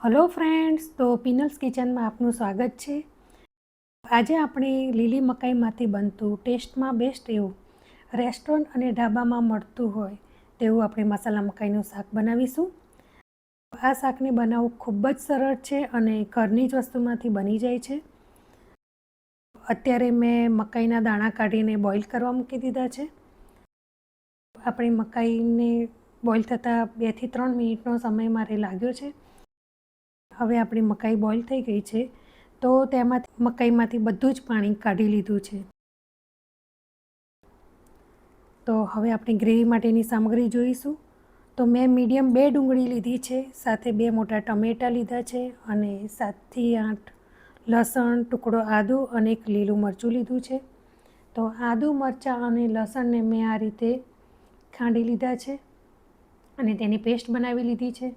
Hello friends, तो पिनल्स kitchen में आपનું સ્વાગત છે। આજે આપણે લીલી મકાઈમાંથી બનતું ટેસ્ટમાં બેસ્ટ એવું રેસ્ટોરન્ટ અને ઢાબામાં મળતું હોય તેવું આપણે મસાલા મકાઈનું શાક બનાવીશું। આ શાકને બનાવવું ખૂબ જ સરળ છે અને ઘરની જ વસ્તુમાંથી બની જાય છે। અત્યારે મેં મકાઈના દાણા કાઢીને બોઇલ કરવા મૂકી દીધા છે। આપણી મકાઈને બોઇલ થતાં 2 થી 3 મિનિટનો સમય મારે લાગ્યો છે। હવે આપણી મકાઈ બોઇલ થઈ ગઈ છે, તો તેમાંથી મકાઈમાંથી બધું જ પાણી કાઢી લીધું છે। તો હવે આપણે ગ્રેવી માટેની સામગ્રી જોઈશું। તો મેં મીડિયમ 2 ડુંગળી લીધી છે, સાથે 2 મોટા ટમેટાં લીધા છે અને 7 થી 8 લસણ, ટુકડો આદું અને 1 લીલું મરચું લીધું છે। તો આદું, મરચાં અને લસણને મેં આ રીતે ખાંડી લીધા છે અને તેની પેસ્ટ બનાવી લીધી છે।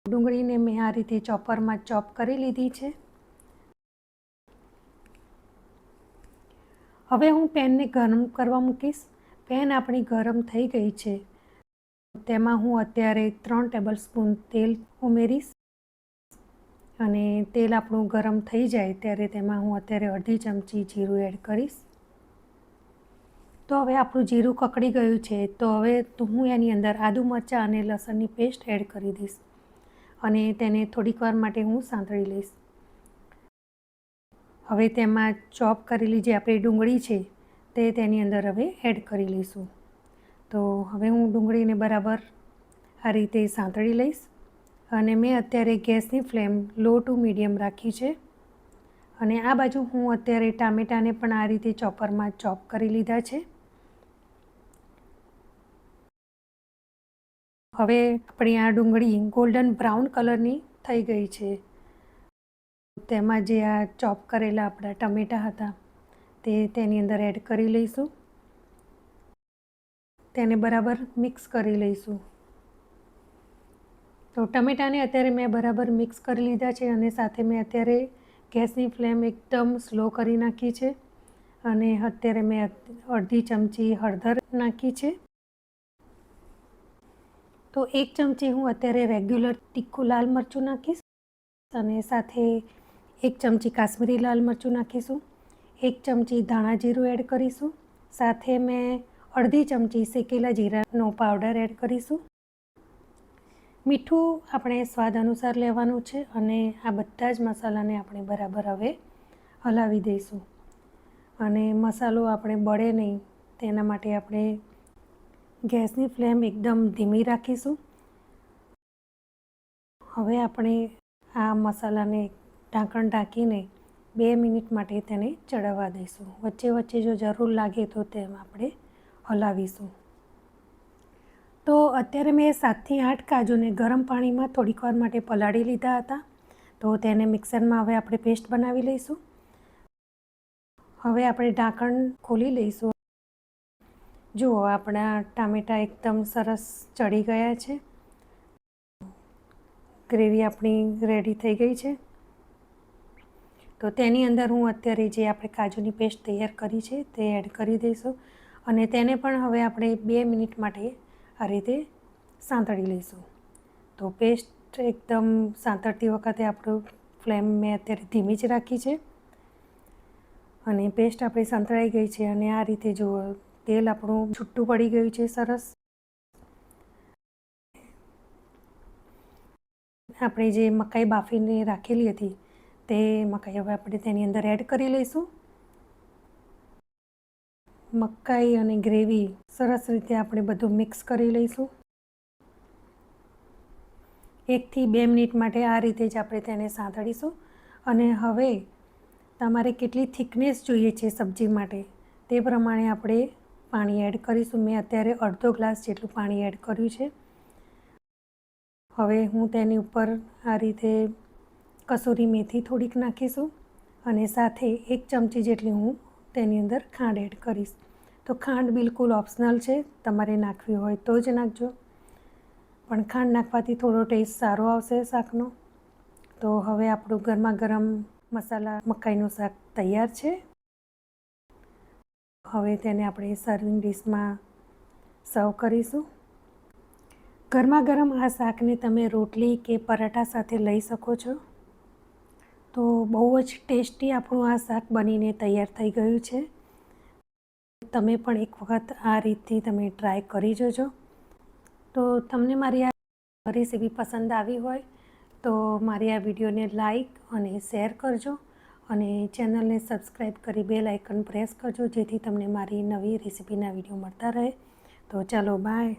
ડુંગળીને મેં આ રીતે ચોપરમાં ચોપ કરી લીધી છે। હવે હું પેનને ગરમ કરવા મૂકીશ। પેન આપણી ગરમ થઈ ગઈ છે, તેમાં હું અત્યારે 3 ટેબલસ્પૂન તેલ ઉમેરીશ અને તેલ આપણું ગરમ થઈ જાય ત્યારે તેમાં હું અત્યારે અડધી ચમચી જીરું એડ કરીશ। તો હવે આપણું જીરું કકડી ગયું છે, તો હવે હું એની અંદર આદુ, મરચાં અને લસણની પેસ્ટ એડ કરી દઈશ અને તેને થોડીક વાર માટે હું સાંતળી લઈશ। હવે તેમાં ચોપ કરેલી જે આપણી ડુંગળી છે તે તેની અંદર હવે એડ કરી લઈશું। તો હવે હું ડુંગળીને બરાબર આ રીતે સાંતળી લઈશ અને મેં અત્યારે ગેસની ફ્લેમ લો ટુ મીડિયમ રાખી છે અને આ બાજુ હું અત્યારે ટામેટાને પણ આ રીતે ચોપરમાં ચોપ કરી લીધા છે। હવે આપણી આ ડુંગળી ગોલ્ડન બ્રાઉન કલરની થઈ ગઈ છે। તેમાં જે આ ચોપ કરેલા આપણા ટમેટાં હતા તે તેની અંદર એડ કરી લઈશું, તેને બરાબર મિક્સ કરી લઈશું। તો ટમેટાને અત્યારે મેં બરાબર મિક્સ કરી લીધા છે અને સાથે મેં અત્યારે ગેસની ફ્લેમ એકદમ સ્લો કરી નાખી છે અને અત્યારે મેં અડધી ચમચી હળદર નાખી છે। તો 1 ચમચી હું અત્યારે રેગ્યુલર તીખું લાલ મરચું નાખીશ અને સાથે 1 ચમચી કાશ્મીરી લાલ મરચું નાખીશું, 1 ચમચી ધાણા જીરું એડ કરીશું, સાથે મેં અડધી ચમચી શેકેલા જીરાનો પાવડર એડ કરીશું। મીઠું આપણે સ્વાદ અનુસાર લેવાનું છે અને આ બધા જ મસાલાને આપણે બરાબર હવે હલાવી દઈશું અને મસાલો આપણે બળે નહીં તેના માટે આપણે ગેસની ફ્લેમ એકદમ ધીમી રાખીશું। હવે આપણે આ મસાલાને ઢાંકણ ઢાંકીને 2 મિનિટ માટે તેને ચડવવા દઈશું। વચ્ચે વચ્ચે જો જરૂર લાગે તો તેમ આપણે હલાવીશું। તો અત્યારે મેં 7 થી 8 કાજુને ગરમ પાણીમાં થોડીક વાર માટે પલાળી લીધા હતા, તો તેને મિક્સરમાં હવે આપણે પેસ્ટ બનાવી લઈશું। હવે આપણે ઢાંકણ ખોલી લઈશું। જુઓ, આપણા ટામેટાં એકદમ સરસ ચડી ગયા છે, ગ્રેવી આપણી રેડી થઈ ગઈ છે। તો તેની અંદર હું અત્યારે જે આપણે કાજુની પેસ્ટ તૈયાર કરી છે તે એડ કરી દઈશું અને તેને પણ હવે આપણે 2 મિનિટ માટે આ રીતે સાંતળી લઈશું। તો પેસ્ટ એકદમ સાંતળતી વખતે આપણું ફ્લેમ મેં અત્યારે ધીમી જ રાખી છે અને પેસ્ટ આપણી સંતળાઈ ગઈ છે અને આ રીતે જુઓ, તેલ આપણું છૂટું પડી ગયું છે સરસ। આપણે જે મકાઈ બાફીને રાખેલી હતી તે મકાઈ હવે આપણે તેની અંદર એડ કરી લઈશું। મકાઈ અને ગ્રેવી સરસ રીતે આપણે બધું મિક્સ કરી લઈશું। 1 થી 2 મિનિટ માટે આ રીતે જ આપણે તેને સાંતળીશું અને હવે તમારે કેટલી થિકનેસ જોઈએ છે સબ્જી માટે તે પ્રમાણે આપણે પાણી એડ કરીશું। મેં અત્યારે અડધો ગ્લાસ જેટલું પાણી એડ કર્યું છે। હવે હું તેની ઉપર આ રીતે કસૂરી મેથી થોડીક નાખીશું અને સાથે 1 ચમચી જેટલી હું તેની અંદર ખાંડ એડ કરીશ। તો ખાંડ બિલકુલ ઓપ્શનલ છે, તમારે નાખવી હોય તો જ નાખજો, પણ ખાંડ નાખવાથી થોડો ટેસ્ટ સારો આવશે શાકનો। તો હવે આપણું ગરમા ગરમ મસાલા મકાઈનું શાક તૈયાર છે। હવે તેને આપણે સર્વિંગ ડીશમાં સર્વ કરીશું। ગરમા ગરમ આ શાકને તમે રોટલી કે પરાઠા સાથે લઈ શકો છો. તો બહુ જ ટેસ્ટી આપણું આ શાક બનીને તૈયાર થઈ ગયું છે. તમે પણ એક વખત આ રીતથી તમે ટ્રાય કરી જોજો. તો તમને મારી આ રેસીપી પસંદ આવી હોય તો મારી આ વિડીયોને લાઈક અને શેર કરજો અને ચેનલને સબસ્ક્રાઈબ કરી બેલ આઇકન પ્રેસ કરજો, જેથી તમને મારી નવી રેસીપીના વિડીયો મળતા રહે. તો ચાલો, બાય.